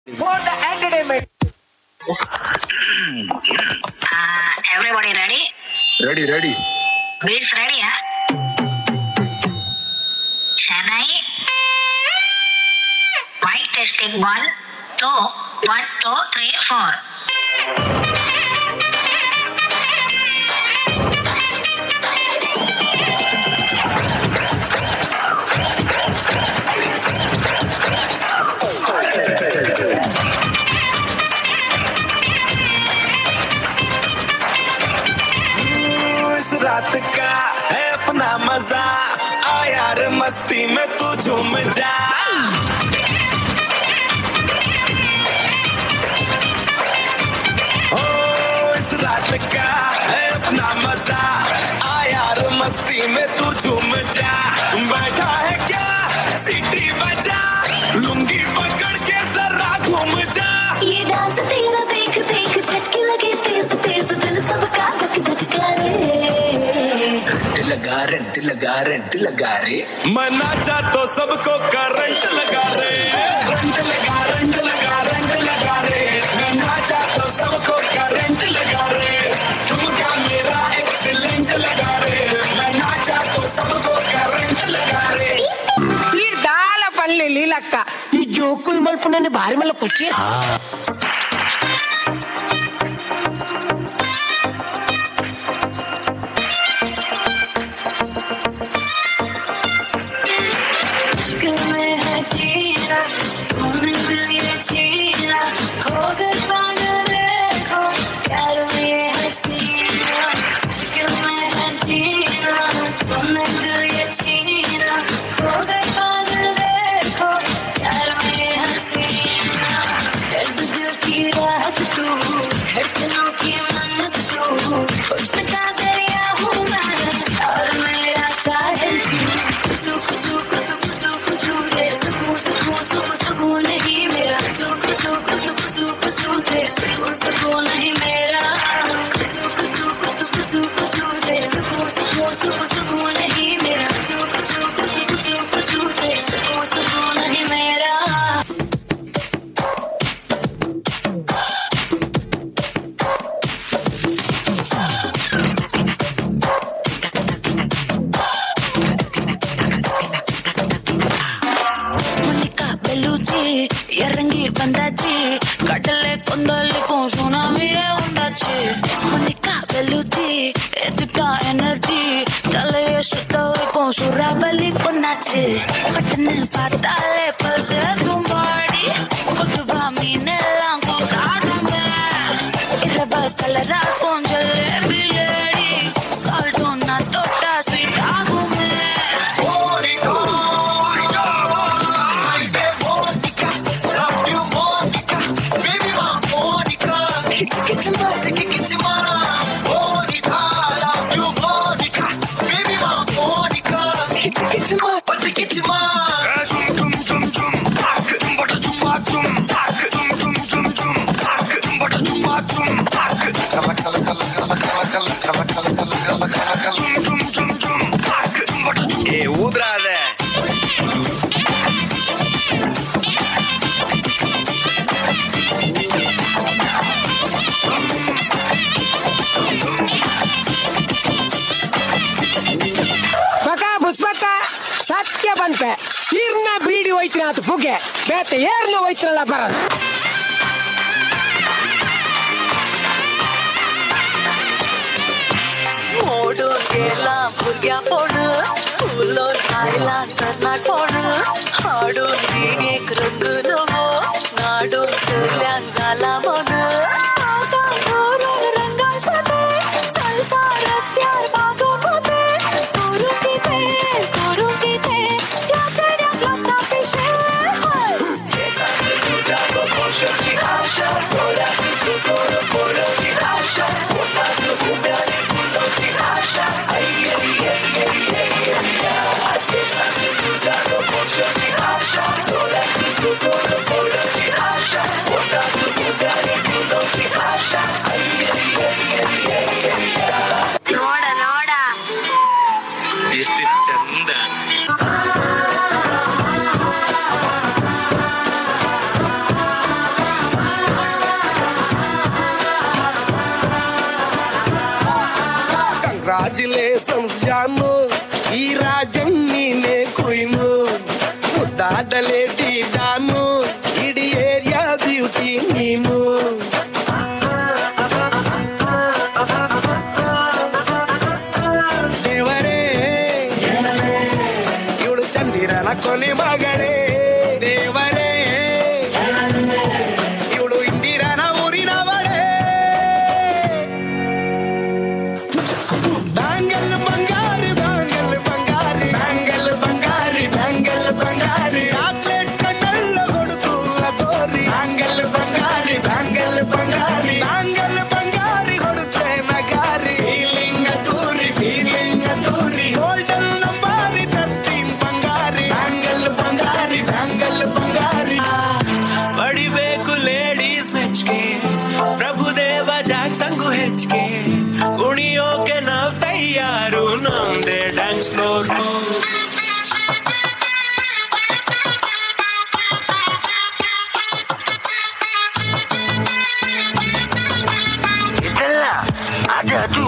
For the entertainment. Everybody ready? Ready. Beats ready, huh? Chennai. Mic testing 1, 2, 1, 2, 3, 4. रात का है अपना मजा, आ यार मस्ती में तू झूम जा। ओ इस रात का है अपना मजा, आ यार मस्ती में तू झूम जा। बैठा है क्या सीटी बजा, लुंगी पकड़ के जरा घूम जा। ये डांस तेरा देख देख झटके लगे तेज तेज, दिल सबका धक धक करे। रेंट लगा रे मना चाह तो सबको करंट लगा रे। रंट लगा रे। मना चाह तो सबको करंट लगा रे। ठुमका मेरा एक्सीलेंट लगा रे। मना चाह तो सबको करंट लगा रे। ఈ దాల పల్లె లీలక్క ఈ జోకులు మలుపునని భారీ మళ్ళీ కొట్టి जीना तूने दिल ये छीना, हो गए पागल देखो प्यार में ये हसीना। मुश्किल में है जीना तूने दिल ये छीना, हो गए पागल देखो प्यार में ये हसीना। दर्द दिल की राहत तू, धड़कनों की मन्नत तू, हुस्न का दरिया हूँ मैं और मेरा साहिल तू। सुकून नहीं मेरा, सुकून नहीं मेरा, सुकून नहीं मेरा, सुकून नहीं मेरा। ఎర్రంగి బందాచి కట్టలే కొందలికో సునామీ ఉండాచి మునిక వెలుచి ఎదుట ఎనర్జీ తలే సుతవికో సురాబలి పొన్నాచి పట్టనే పాతాలే పల్సే తుంబాడి కుటుబా మీనెలాంకు కాడుమే ఇరబ కలరా కొంజలే బిలేడి సాల్టో నా తోట స్వీట్ ఆగుమే ऊदरा रे ಸತ್ಯ ಬಂತೆ ಈರ್ನ ಬೀಡಿ ಹೋಯ್ತಿನ ಅದು ಬುಗ್ಗೆ ಬೇತೆ ಏರ್ನ ಹೋಯ್ತಿರಲ್ಲ ಬರಲ್ಲ मोडून गेला भुरग्या फोण फुलोन आयला तरणाट फोण हाडून विणेक रंग नवो नाडून चल्यान जाला मन चलता रस्त्यार बागो होते करू सीते या चेड्याक लागता पिशे आशा ಕಂಗ್ರಾಚುಲೇಷನ್ಸ್ ಜಾನು ಈ ರಾಜನ್ ನೀನೆ ಕ್ವೀನು ಮುದ್ದಾಡಲೇ ಡಾನು ಇಡೀ ಏರಿಯಾ ಬ್ಯೂಟಿ ನೀನು ದೇವರೇ ಇವಳು ಚಂದಿರನ ಕೊನೆ ಮಗಳೇ ದೇವರೇ ಇವಳು ಇಂದಿರನ ಊರಿನವಳೇ ಬ್ಯಾಂಗಲ್ ಬಂಗಾರಿ ಬ್ಯಾಂಗಲ್ ಬಂಗಾರಿ ಬ್ಯಾಂಗಲ್ ಬಂಗಾರಿ ಬ್ಯಾಂಗಲ್ ಬಂಗಾರಿ ಚಾಕ್ಲೇಟ್ ಕಣ್ಣಲ್ಲ ಕೊಡುತ್ತು ಲಗೋರಿ ಬ್ಯಾಂಗಲ್ ಬಂಗಾರಿ ಬ್ಯಾಂಗಲ್ ಬಂಗಾರಿ ಬ್ಯಾಂಗಲ್ ಬಂಗಾರಿ ಕೊಡುತ್ತೆ ನಗಾರಿ ಫೀಲಿಂಗ್ ತೂರಿ ಗೋಲ್ಡನ್ ನಂಬಾರಿ 13 ಬಂಗಾರಿ ಬ್ಯಾಂಗಲ್ ಬಂಗಾರಿ ಬ್ಯಾಂಗಲ್ ಬಂಗಾರಿ ಬಡಿಬೇಕು ಲೇಡೀಸ್ ಮೆಚ್ಗೆ ಪ್ರಭುದೇವ ಜಾಕ್ಸಂಗು ಹೆಚ್ಚಿಗೆ ಕುಣಿಯೋಕೆ ನಾವ್ ತಯಾರು ನಮ್ದೇ ಡ್ಯಾನ್ಸ್ ಫ್ಲೋರ್ ಇದಲ್ಲ ಅದು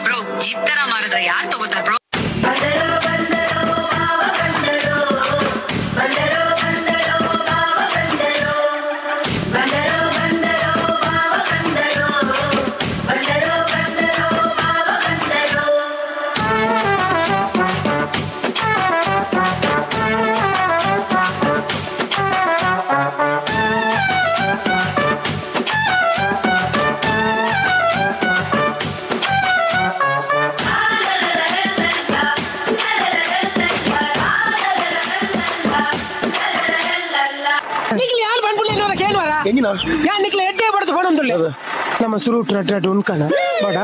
ಬ್ರೋ ಈ ತರ ಮಾಡಿದ್ರೆ ಯಾರು ತಗೋತಾರ ಬ್ರೋ ನಮ್ಮ ಸುರು ಟ್ರ ಉನ್ಕನ ಬಡ